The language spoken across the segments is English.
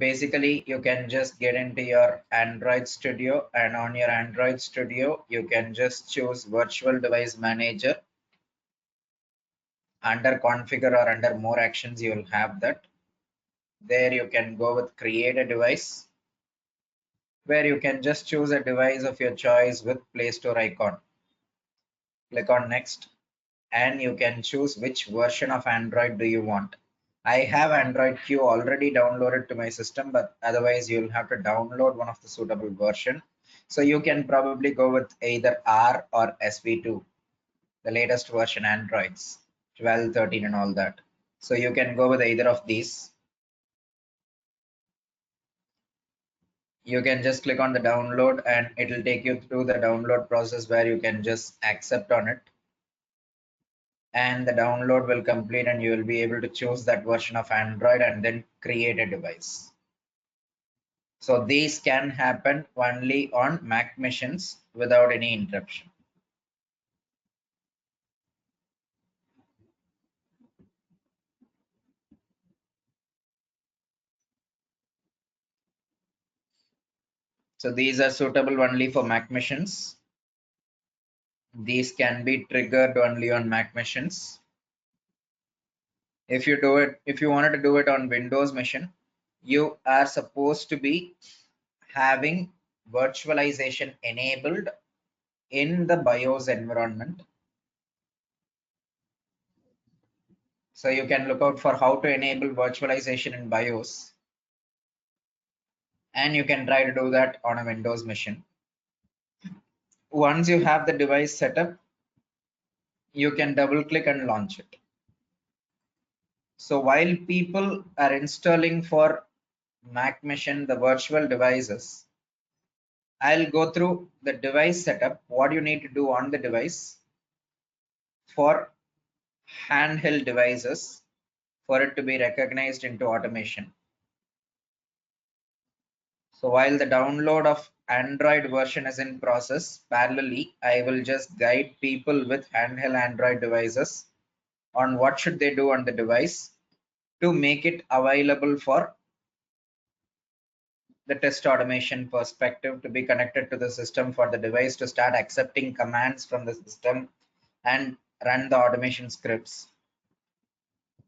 basically you can just get into your Android Studio, and on your Android Studio you can just choose virtual device manager. Under configure or under more actions you will have that. There you can go with create a device, where you can just choose a device of your choice with Play Store icon. Click on next, and you can choose which version of Android do you want. I have Android Q already downloaded to my system, but otherwise you'll have to download one of the suitable version. So you can probably go with either R or SV2, the latest version Androids, 12, 13 and all that. So you can go with either of these. You can just click on the download and it'll take you through the download process where you can just accept on it. And the download will complete and you will be able to choose that version of Android and then create a device. So these can happen only on Mac machines without any interruption. So these are suitable only for Mac machines. These can be triggered only on Mac machines. If you wanted to do it on Windows machine, you are supposed to be having virtualization enabled in the BIOS environment. So you can look out for how to enable virtualization in BIOS, and you can try to do that on a Windows machine. Once you have the device set up, you can double click and launch it. So while people are installing for Mac machine the virtual devices, I'll go through the device setup, what you need to do on the device for handheld devices for it to be recognized into automation. So while the download of Android version is in process, parallelly, I will just guide people with handheld Android devices on what should they do on the device to make it available for the test automation perspective to be connected to the system for the device to start accepting commands from the system and run the automation scripts.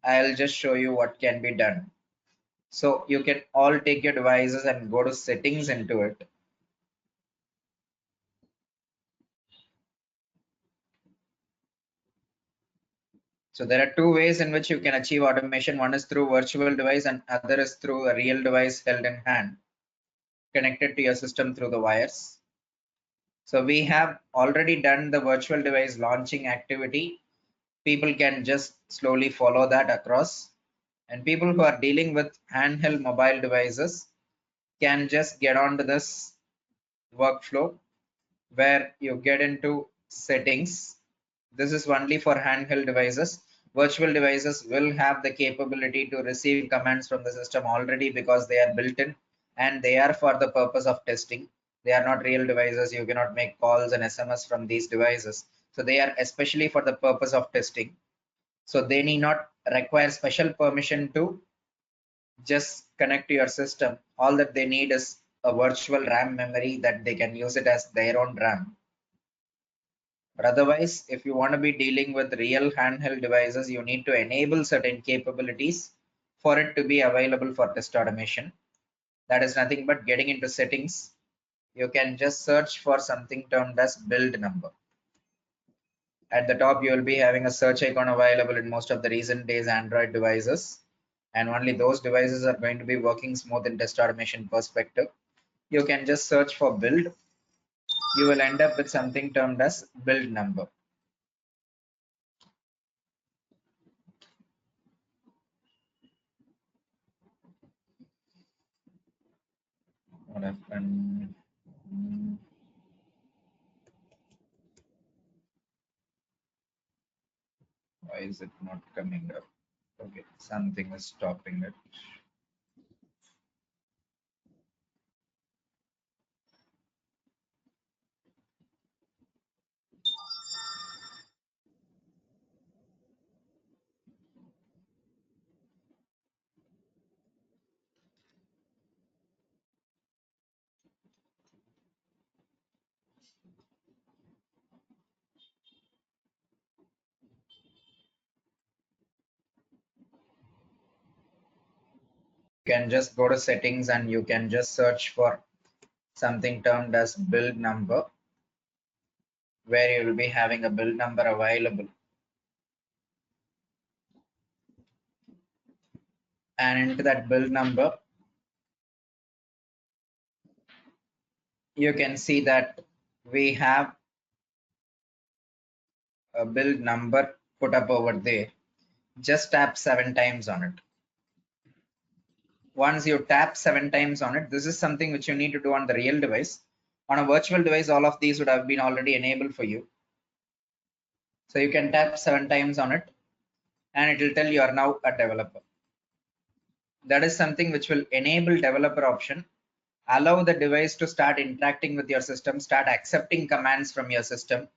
I'll just show you what can be done. So you can all take your devices and go to settings into it. So there are two ways in which you can achieve automation. One is through virtual device and other is through a real device held in hand, connected to your system through the wires. So we have already done the virtual device launching activity. People can just slowly follow that across. And people who are dealing with handheld mobile devices can just get onto this workflow where you get into settings. This is only for handheld devices. Virtual devices will have the capability to receive commands from the system already because they are built in and they are for the purpose of testing. They are not real devices. You cannot make calls and SMS from these devices. So they are especially for the purpose of testing. So they need not require special permission to just connect to your system. All that they need is a virtual RAM memory that they can use it as their own RAM. But otherwise, if you want to be dealing with real handheld devices, you need to enable certain capabilities for it to be available for test automation. That is nothing but getting into settings. You can just search for something termed as build number. At the top, you will be having a search icon available in most of the recent days Android devices. And only those devices are going to be working smooth in test automation perspective. You can just search for build. You will end up with something termed as build number. What happened? Why is it not coming up? Okay, something is stopping it. can just go to settings and you can just search for something termed as build number, where you will be having a build number available. And into that build number, you can see that we have a build number put up over there. Just tap 7 times on it. Once you tap 7 times on it, this is something which you need to do on the real device. On a virtual device, all of these would have been already enabled for you. So you can tap 7 times on it and it will tell you are now a developer. That is something which will enable developer option, allow the device to start interacting with your system, start accepting commands from your system,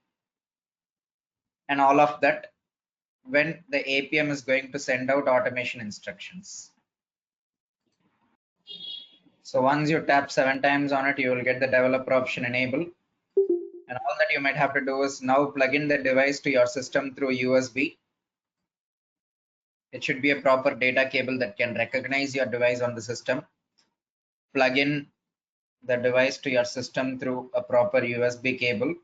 and all of that when the APM is going to send out automation instructions. So once you tap 7 times on it, you will get the developer option enabled. And all that you might have to do is now plug in the device to your system through USB. It should be a proper data cable that can recognize your device on the system. Plug in the device to your system through a proper USB cable.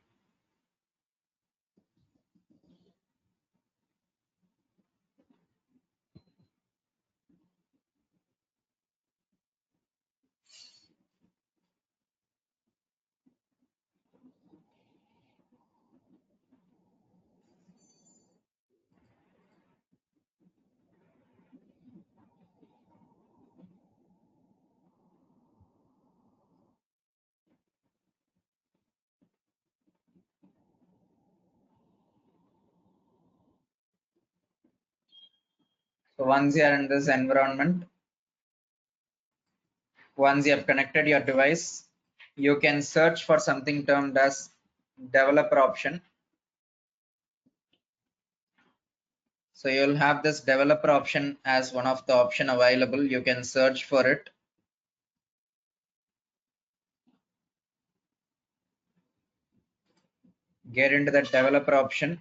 So once you are in this environment, once you have connected your device, you can search for something termed as developer option. So you'll have this developer option as one of the option available. You can search for it. Get into the developer option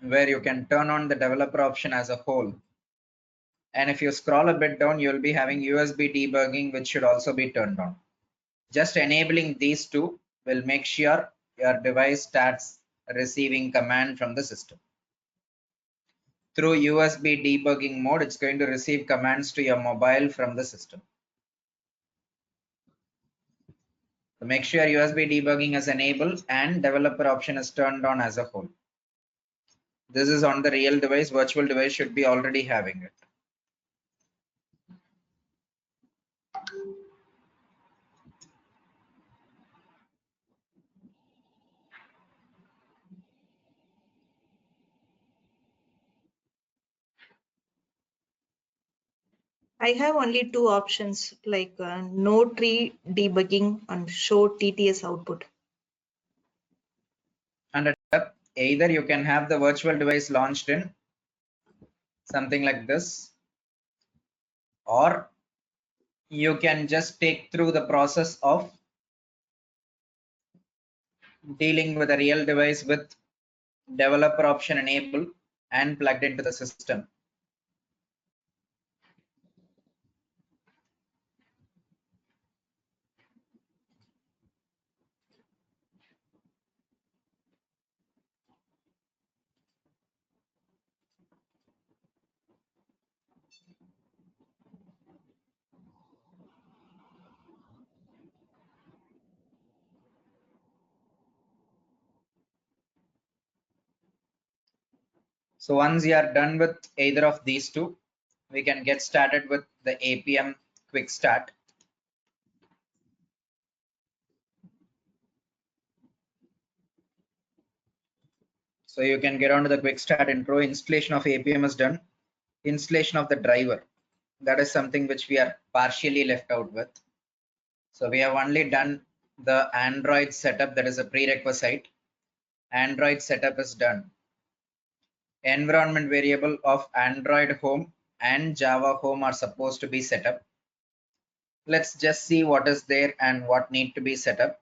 where you can turn on the developer option as a whole. And if you scroll a bit down, you'll be having USB debugging, which should also be turned on. Just enabling these two will make sure your device starts receiving command from the system. Through USB debugging mode, it's going to receive commands to your mobile from the system. So make sure USB debugging is enabled and developer option is turned on as a whole. This is on the real device. Virtual device should be already having it. I have only two options like no tree debugging and show TTS output. And either you can have the virtual device launched in something like this, or you can just take through the process of dealing with a real device with developer option enabled and plugged into the system. So once you are done with either of these two, we can get started with the APM quick start. So you can get onto the quick start intro. Installation of APM is done. Installation of the driver, that is something which we are partially left out with. So we have only done the Android setup, that is a prerequisite. Android setup is done. Environment variable of Android home and Java home are supposed to be set up. Let's just see what is there and what need to be set up.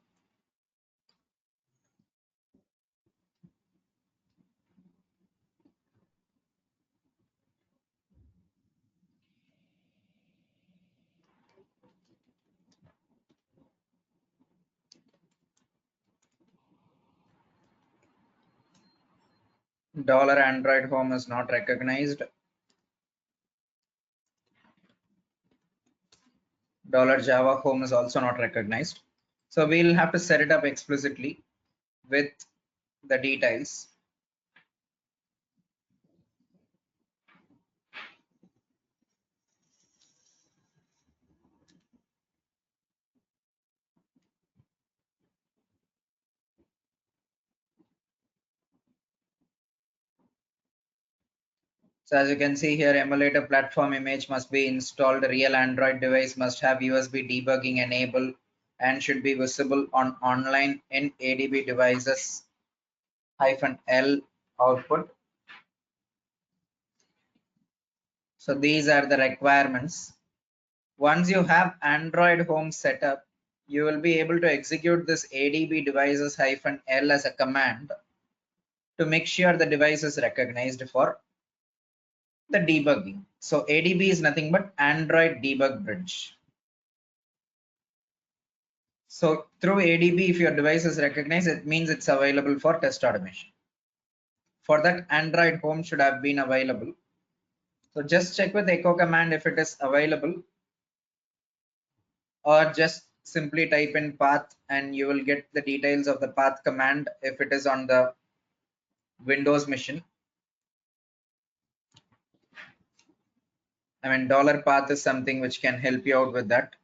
$Android home is not recognized. $Java home is also not recognized. So we'll have to set it up explicitly with the details. So as you can see here, emulator platform image must be installed. Real Android device must have USB debugging enabled and should be visible on online in ADB devices -L output. So these are the requirements. Once you have Android home set up, you will be able to execute this ADB devices -L as a command to make sure the device is recognized for the debugging. So ADB is nothing but Android debug bridge. So through ADB, if your device is recognized, it means it's available for test automation. For that, Android home should have been available. So just check with echo command if it is available, or just simply type in path and you will get the details of the path command if it is on the Windows machine. I mean, $path is something which can help you out with that.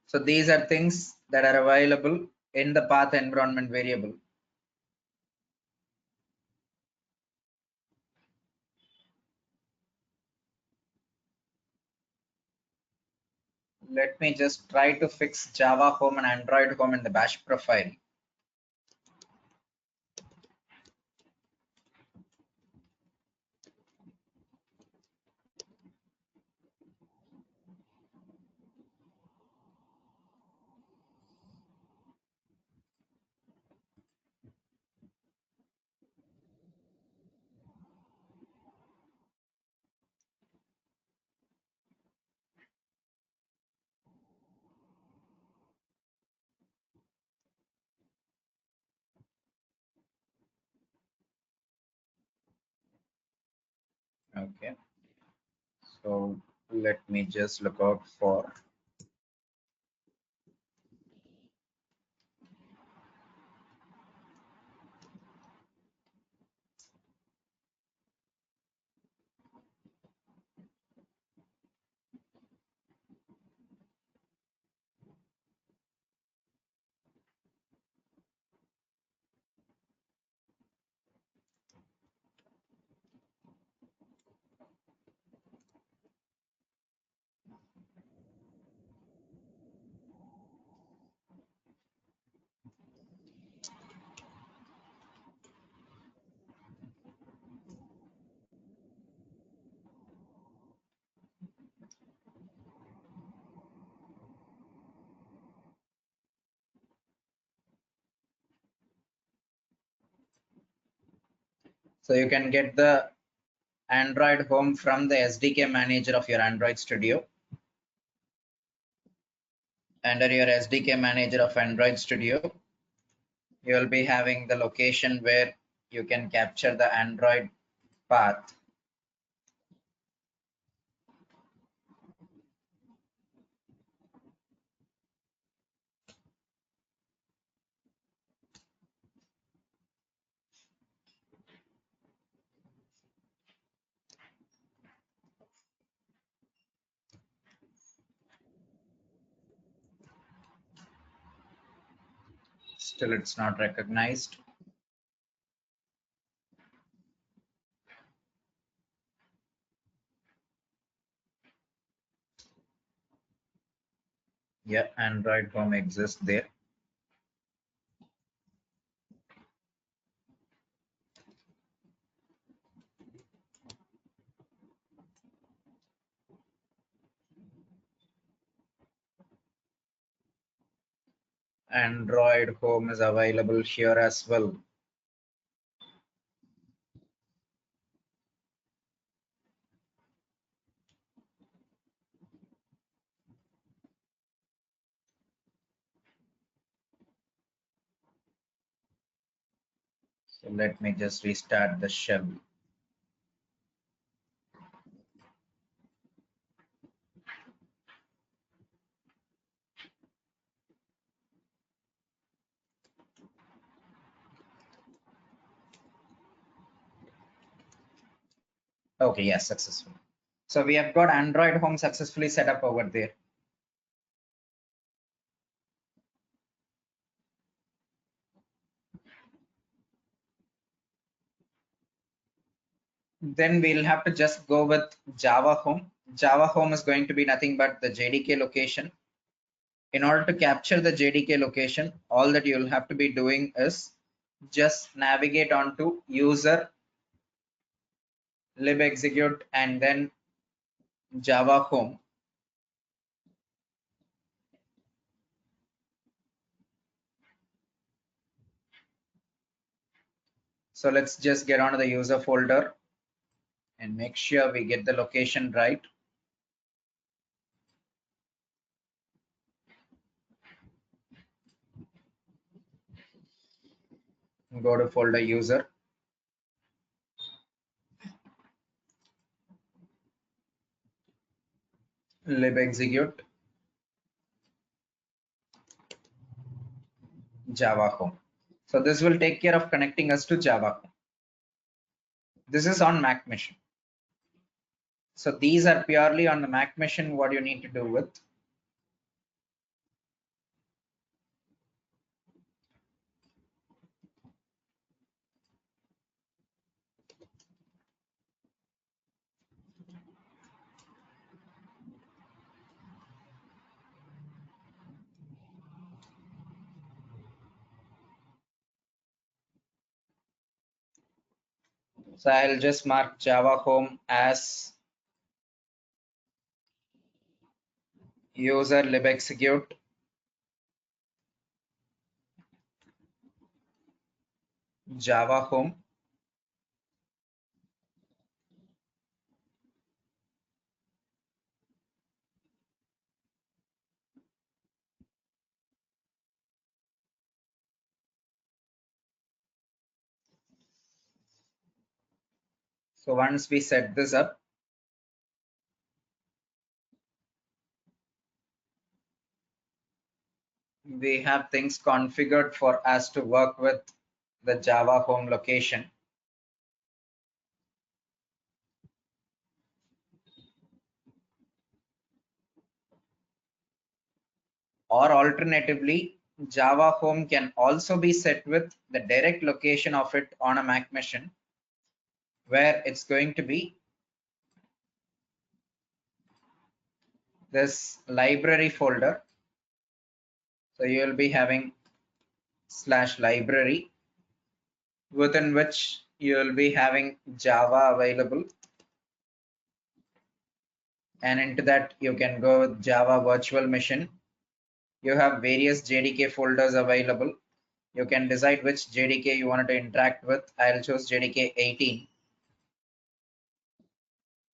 So these are things that are available in the path environment variable. Let me just try to fix Java home and Android home in the bash profile. Okay, so let me just look out for so you can get the Android home from the SDK manager of your Android Studio. Under your SDK manager of Android Studio, you will be having the location where you can capture the Android path. Still, it's not recognized. Yeah, Android home exists there. Android home is available here as well. So let me just restart the shell. Okay, yes, successful. So we have got Android Home successfully set up over there. Then we'll have to just go with Java Home. Java Home is going to be nothing but the JDK location. In order to capture the JDK location, all that you'll have to be doing is just navigate onto user lib execute and then Java Home. So let's just get onto the user folder and make sure we get the location right. Go to folder user. Lib execute Java Home. So this will take care of connecting us to Java Home. This is on Mac machine. So these are purely on the Mac machine. What you need to do with. So I'll just mark Java Home as user lib execute Java Home. So once we set this up, we have things configured for us to work with the Java Home location. Or alternatively, Java Home can also be set with the direct location of it on a Mac machine, where it's going to be this library folder. So you will be having /library, within which you will be having Java available. And into that you can go with Java virtual machine. You have various JDK folders available. You can decide which JDK you wanted to interact with. I'll choose JDK 18.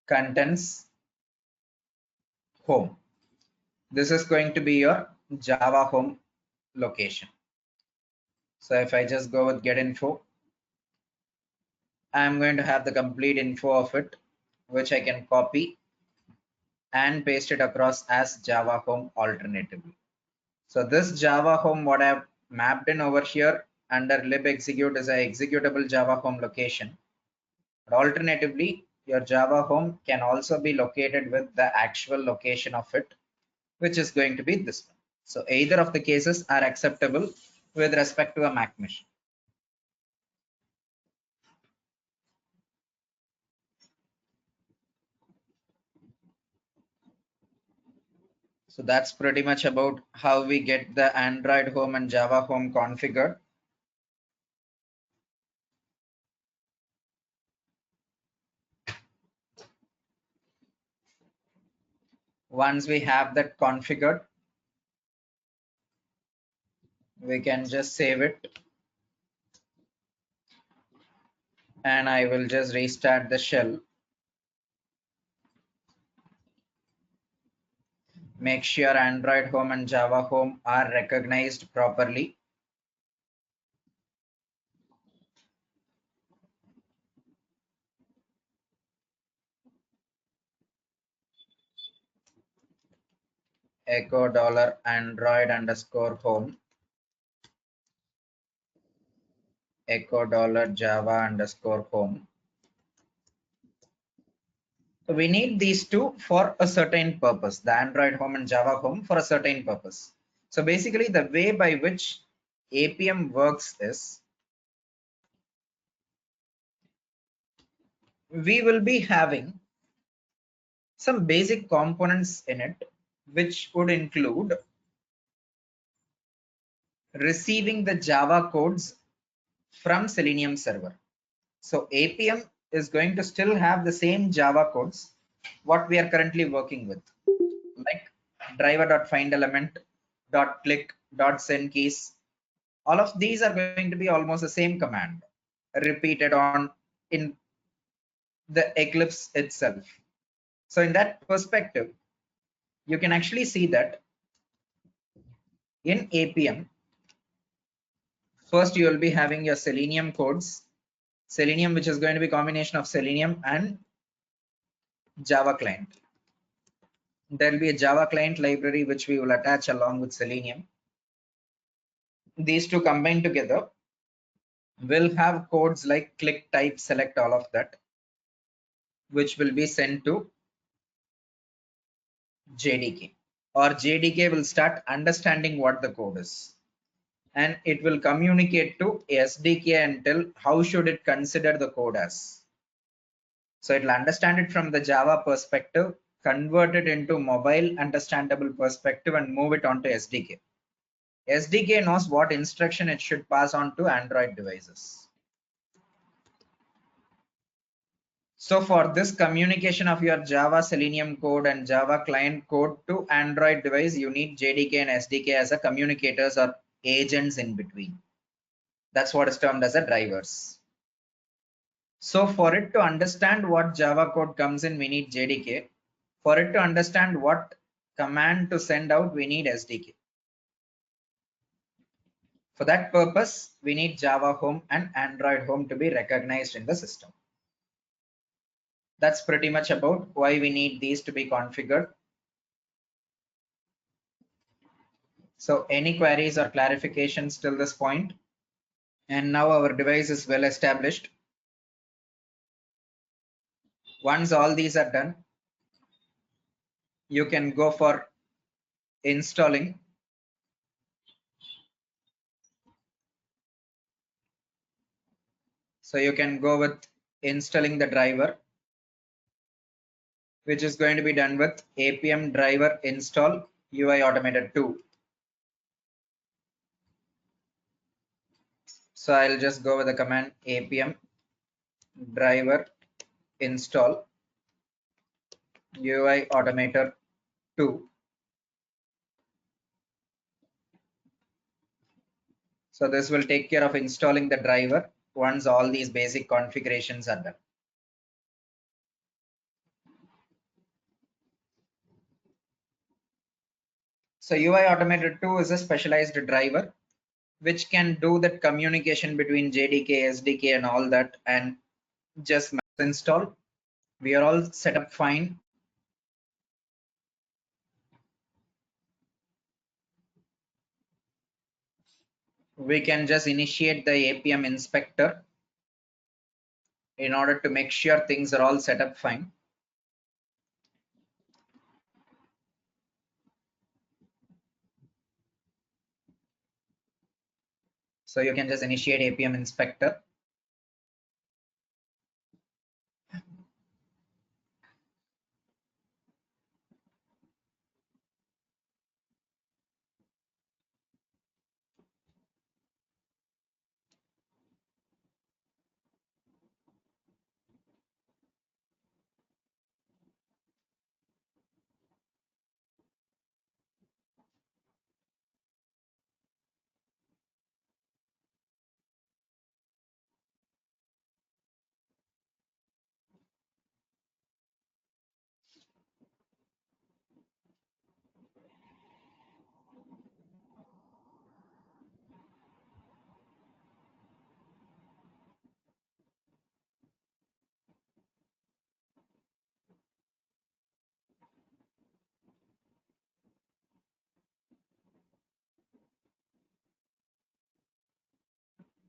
Contents home. This is going to be your Java home location. So if I just go with get info, I'm going to have the complete info of it, which I can copy and paste it across as Java home alternatively. So this Java home, what I've mapped in over here under lib execute is a executable Java home location. But alternatively, your Java home can also be located with the actual location of it, which is going to be this one. So either of the cases are acceptable with respect to a Mac machine. So that's pretty much about how we get the Android home and Java home configured. Once we have that configured, we can just save it. And I will just restart the shell. Make sure Android home and Java home are recognized properly. echo dollar Android underscore home, echo dollar Java underscore home. So we need these two for a certain purpose, the Android home and Java home for a certain purpose. So basically the way by which APM works is we will be having some basic components in it, which would include receiving the Java codes from Selenium server. So APM is going to still have the same Java codes what we are currently working with, like driver.findElement, .click, .send keys. All of these are going to be almost the same command repeated on in the Eclipse itself. So in that perspective, you can actually see that in APM, first you will be having your Selenium codes, Selenium, which is going to be a combination of Selenium and Java client. There will be a Java client library which we will attach along with Selenium. These two combined together will have codes like click, type, select, all of that, which will be sent to JDK, or JDK will start understanding what the code is, and it will communicate to SDK and tell how should it consider the code as. So it will understand it from the Java perspective, convert it into mobile understandable perspective, and move it onto SDK. SDK knows what instruction it should pass on to Android devices. So for this communication of your Java Selenium code and Java client code to Android device, you need JDK and SDK as a communicators or agents in between. That's what is termed as a drivers. So for it to understand what Java code comes in, we need JDK. For it to understand what command to send out, we need SDK. For that purpose, we need Java home and Android home to be recognized in the system. That's pretty much about why we need these to be configured. So any queries or clarifications till this point? And now our device is well established. Once all these are done, you can go for installing. So you can go with installing the driver, which is going to be done with APM driver install UI automated 2. So I'll just go with the command APM driver install UI automator 2. So this will take care of installing the driver once all these basic configurations are done. So UI automated 2 is a specialized driver which can do that communication between JDK, SDK and all that, and just install. We are all set up fine. We can just initiate the APM inspector in order to make sure things are all set up fine. So you can just initiate APM inspector.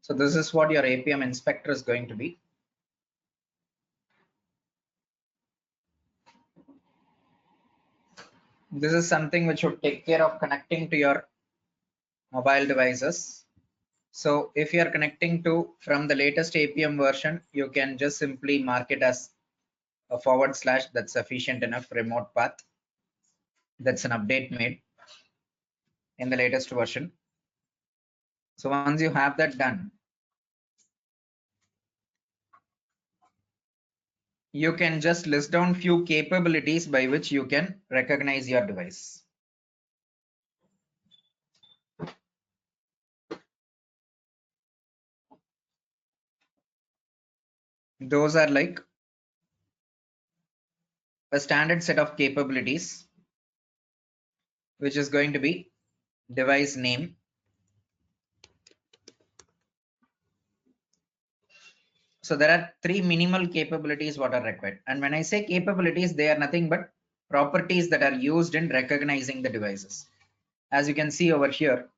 So this is what your APM inspector is going to be. This is something which would take care of connecting to your mobile devices. So if you are connecting to from the latest APM version, you can just simply mark it as a / that's sufficient enough remote path. That's an update made in the latest version. So once you have that done, you can just list down few capabilities by which you can recognize your device. Those are like a standard set of capabilities, which is going to be device name. So there are 3 minimal capabilities what are required. And when I say capabilities, they are nothing but properties that are used in recognizing the devices. As you can see over here,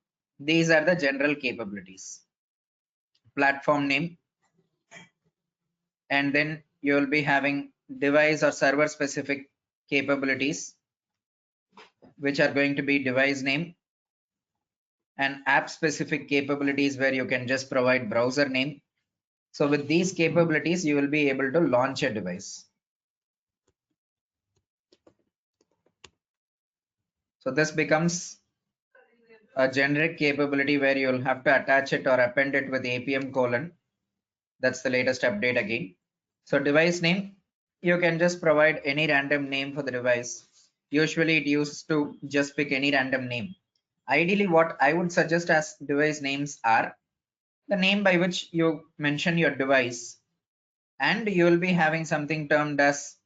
these are the general capabilities. Platform name, and then you will be having device or server specific capabilities, which are going to be device name, and app specific capabilities where you can just provide browser name. So with these capabilities, you will be able to launch a device. So this becomes a generic capability where you will have to attach it or append it with APM colon. That's the latest update again. So device name, you can just provide any random name for the device. Usually it used to just pick any random name. Ideally, what I would suggest as device names are the name by which you mention your device, and you will be having something termed as,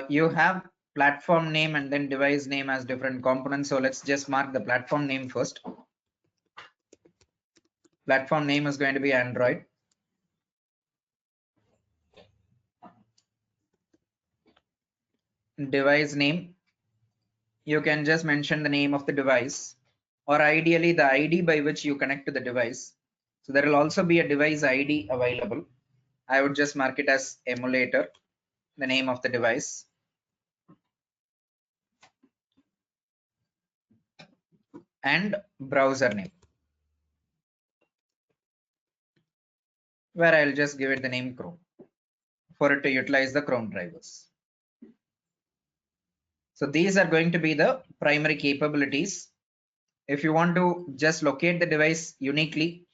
you have platform name and then device name as different components. So let's just mark the platform name first. Platform name is going to be Android. Device name, you can just mention the name of the device, or ideally the ID by which you connect to the device. So there will also be a device ID available. I would just mark it as emulator, the name of the device. And browser name, where I'll just give it the name Chrome for it to utilize the Chrome drivers. So these are going to be the primary capabilities. If you want to just locate the device uniquely,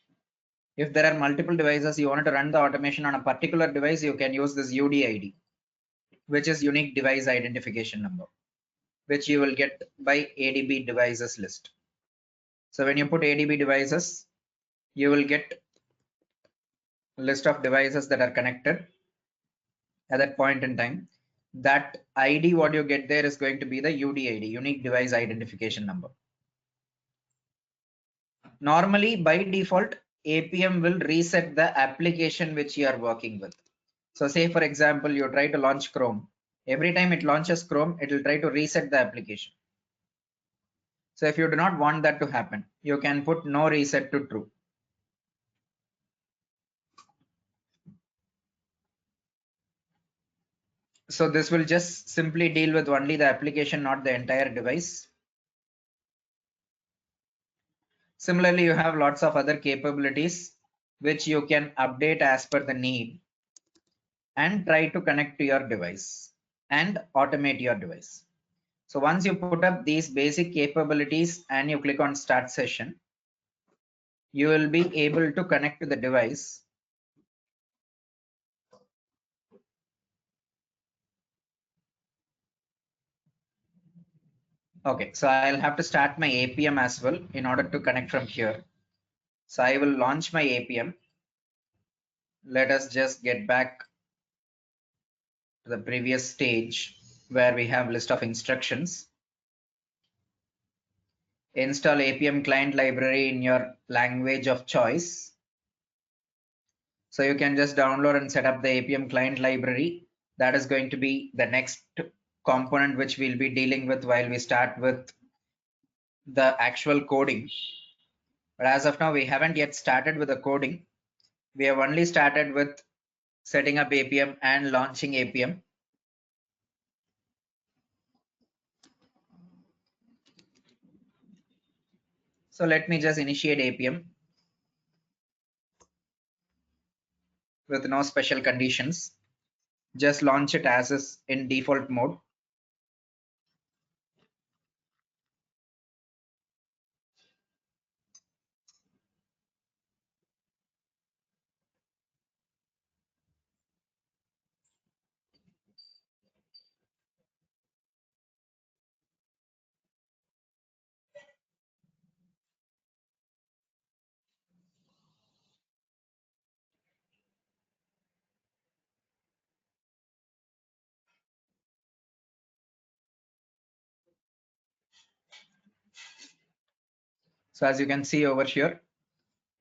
if there are multiple devices, you want to run the automation on a particular device, you can use this UDID, which is unique device identification number, which you will get by ADB devices list. So when you put ADB devices, you will get a list of devices that are connected at that point in time. That ID what you get there is going to be the UDID, unique device identification number. Normally by default, APM will reset the application which you are working with. So say for example, you try to launch Chrome. Every time it launches Chrome, it will try to reset the application. So if you do not want that to happen, you can put no reset to true. So this will just simply deal with only the application, not the entire device. Similarly, you have lots of other capabilities which you can update as per the need and try to connect to your device and automate your device. So once you put up these basic capabilities and you click on start session, you will be able to connect to the device. Okay, so I'll have to start my APM as well in order to connect from here. So I will launch my APM. Let us just get back to the previous stage where we have list of instructions. Install APM client library in your language of choice. So you can just download and set up the APM client library. That is going to be the next component which we'll be dealing with while we start with the actual coding. But as of now, we haven't yet started with the coding. We have only started with setting up APM and launching APM. So let me just initiate APM with no special conditions. Just launch it as is in default mode. So as you can see over here,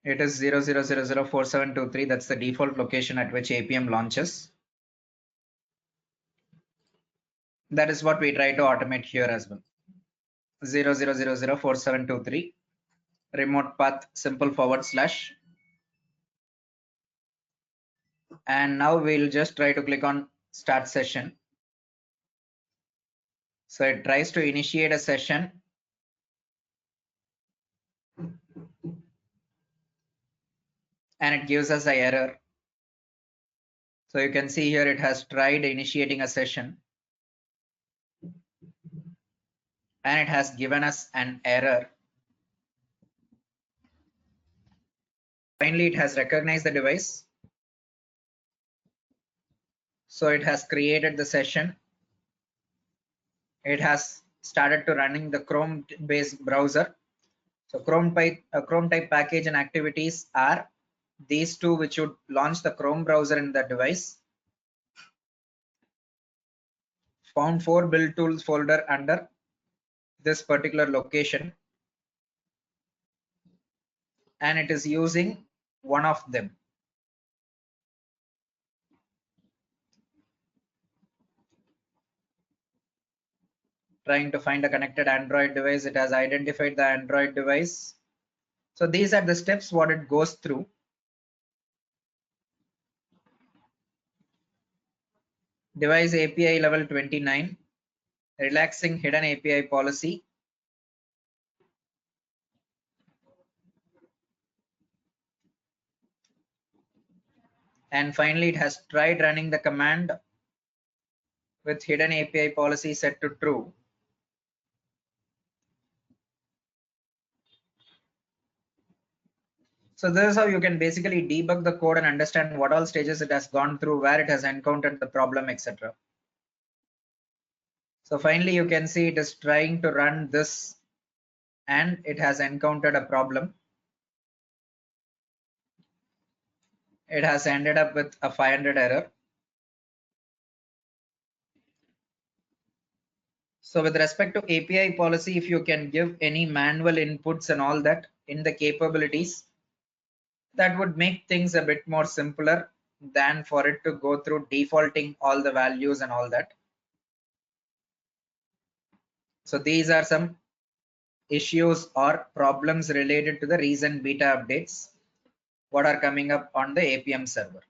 it is 00004723. That's the default location at which APM launches. That is what we try to automate here as well. 00004723 remote path simple /. And now we'll just try to click on start session. So it tries to initiate a session. And it gives us an error. So you can see here it has tried initiating a session. And it has given us an error. Finally, it has recognized the device. So it has created the session. It has started to running the Chrome based browser. So Chrome type package and activities are these two which would launch the Chrome browser in the device. Found 4 build tools folder under this particular location. And it is using one of them. Trying to find a connected Android device. It has identified the Android device. So these are the steps what it goes through. Device API level 29, relaxing hidden API policy. And finally, it has tried running the command with hidden API policy set to true. So this is how you can basically debug the code and understand what all stages it has gone through, where it has encountered the problem, etc. So finally, you can see it is trying to run this and it has encountered a problem. It has ended up with a 500 error. So with respect to API policy, if you can give any manual inputs and all that in the capabilities, that would make things a bit more simpler than for it to go through defaulting all the values and all that. So these are some issues or problems related to the recent beta updates what are coming up on the APM server.